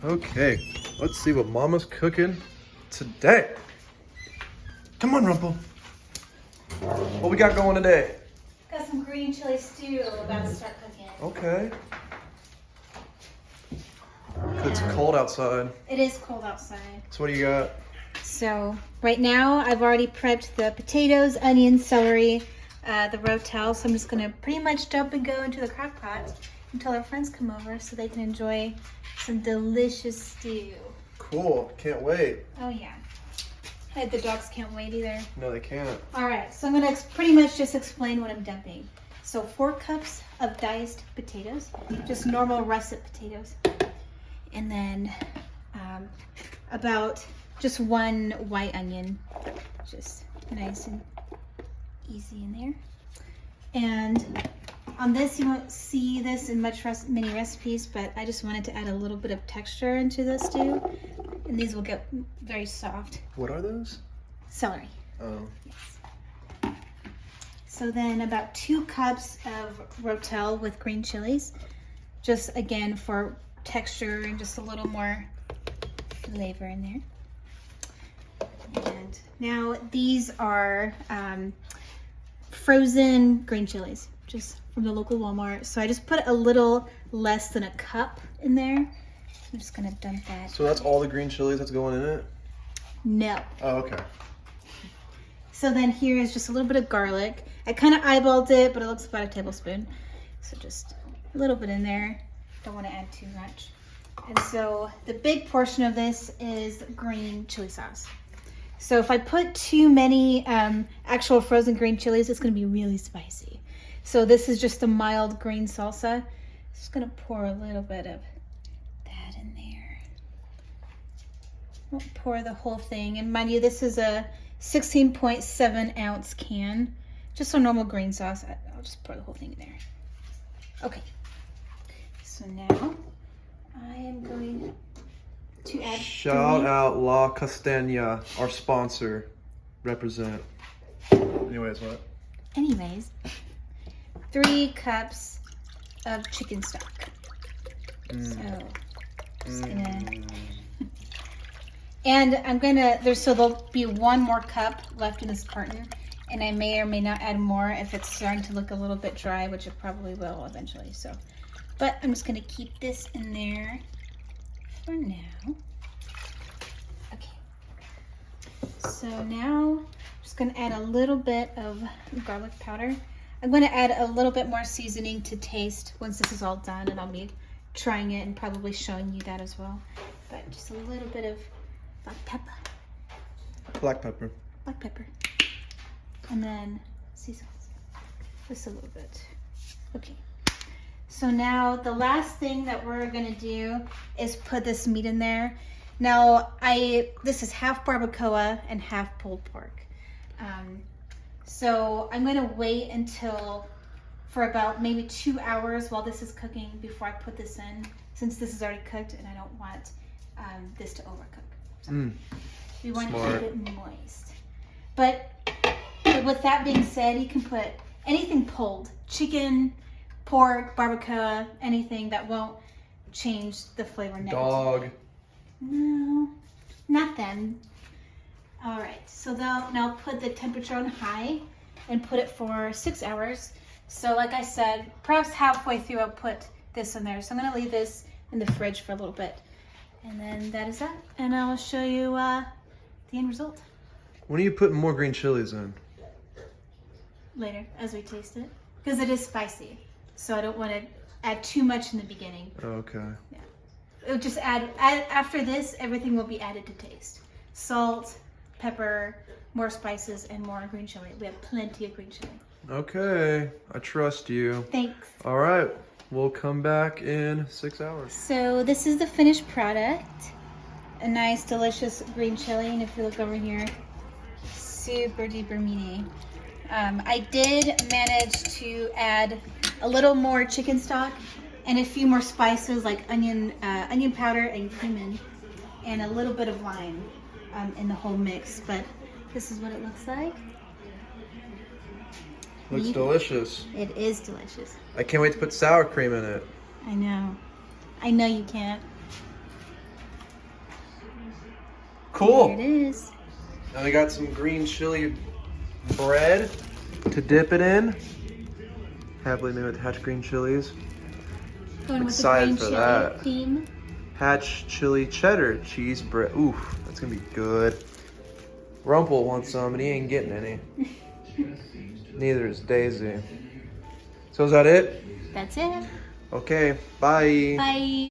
Okay, let's see what Mama's cooking today. Come on, Rumple. What we got going today? Got some green chili stew about to start cooking. Okay. Yeah. It's cold outside. It is cold outside. So what do you got? So right now I've already prepped the potatoes, onions, celery, the Rotel. So I'm just gonna pretty much dump and go into the crock pot until our friends come over so they can enjoy some delicious stew. Cool, can't wait. Oh yeah. The dogs can't wait either. No, they can't. All right, so I'm gonna pretty much just explain what I'm dumping. So 4 cups of diced potatoes, just normal russet potatoes. And then about just 1 white onion, just nice and easy in there. And on this, you won't see this in many recipes, but I just wanted to add a little bit of texture into the stew. And these will get very soft. What are those? Celery. Oh. Yes. So then about 2 cups of Rotel with green chilies, just again for texture and just a little more flavor in there. And now these are frozen green chilies, just from the local Walmart. So I just put a little less than a cup in there. I'm just gonna dump that. So that's all the green chilies that's going in it? No. Oh, okay. So then here is just a little bit of garlic. I kind of eyeballed it, but it looks about a tablespoon. So just a little bit in there. Don't want to add too much. And so the big portion of this is green chili sauce. So if I put too many actual frozen green chilies, it's going to be really spicy. So this is just a mild green salsa. Just going to pour a little bit of that in there. Won't pour the whole thing. And mind you, this is a 16.7 ounce can. Just a normal green sauce. I'll just pour the whole thing in there. Okay. So now I am going to add Shout out La Castagna, our sponsor. Represent. Anyways, what? Anyways, 3 cups of chicken stock. So just gonna and I'm gonna so there'll be 1 more cup left in this carton, and I may or may not add more if it's starting to look a little bit dry, which it probably will eventually. So, but I'm just gonna keep this in there for now. Okay. So now I'm just gonna add a little bit of garlic powder. I'm gonna add a little bit more seasoning to taste once this is all done, and I'll be trying it and probably showing you that as well. But just a little bit of black pepper. Black pepper. Black pepper. And then sea salt. Just a little bit. Okay. So now the last thing that we're gonna do is put this meat in there. Now this is half barbacoa and half pulled pork. So I'm gonna wait for about maybe 2 hours while this is cooking before I put this in, since this is already cooked and I don't want this to overcook. So we want to keep it moist. But with that being said, you can put anything pulled, chicken, pork, barbacoa, anything that won't change the flavor negatively. Dog. No, not them. All right, so now put the temperature on high and put it for 6 hours. So like I said, perhaps halfway through I'll put this in there. So I'm gonna leave this in the fridge for a little bit. And then that is that. And I'll show you the end result When are you putting more green chilies in? later as we taste it. Because it is spicy. So I don't want to add too much in the beginning. Okay. Yeah. It'll just add after this, everything will be added to taste. Salt, pepper, more spices, and more green chili. We have plenty of green chili. Okay, I trust you. Thanks. All right, we'll come back in 6 hours. So this is the finished product. A nice, delicious green chili. And if you look over here, super duper meaty. I did manage to add a little more chicken stock and a few more spices like onion powder and cumin, and a little bit of lime in the whole mix. But this is what it looks like. Looks delicious. It is delicious. I can't wait to put sour cream in it. I know. I know you can't. Cool. There it is. Now we got some green chili bread to dip it in. Happily made with hatch green chilies. Going with Excited the for green that. chili theme. Hatch chili cheddar cheese bread. Oof, that's gonna be good. Rumpel wants some, but he ain't getting any. Neither is Daisy. So is that it? That's it. Okay, bye. Bye.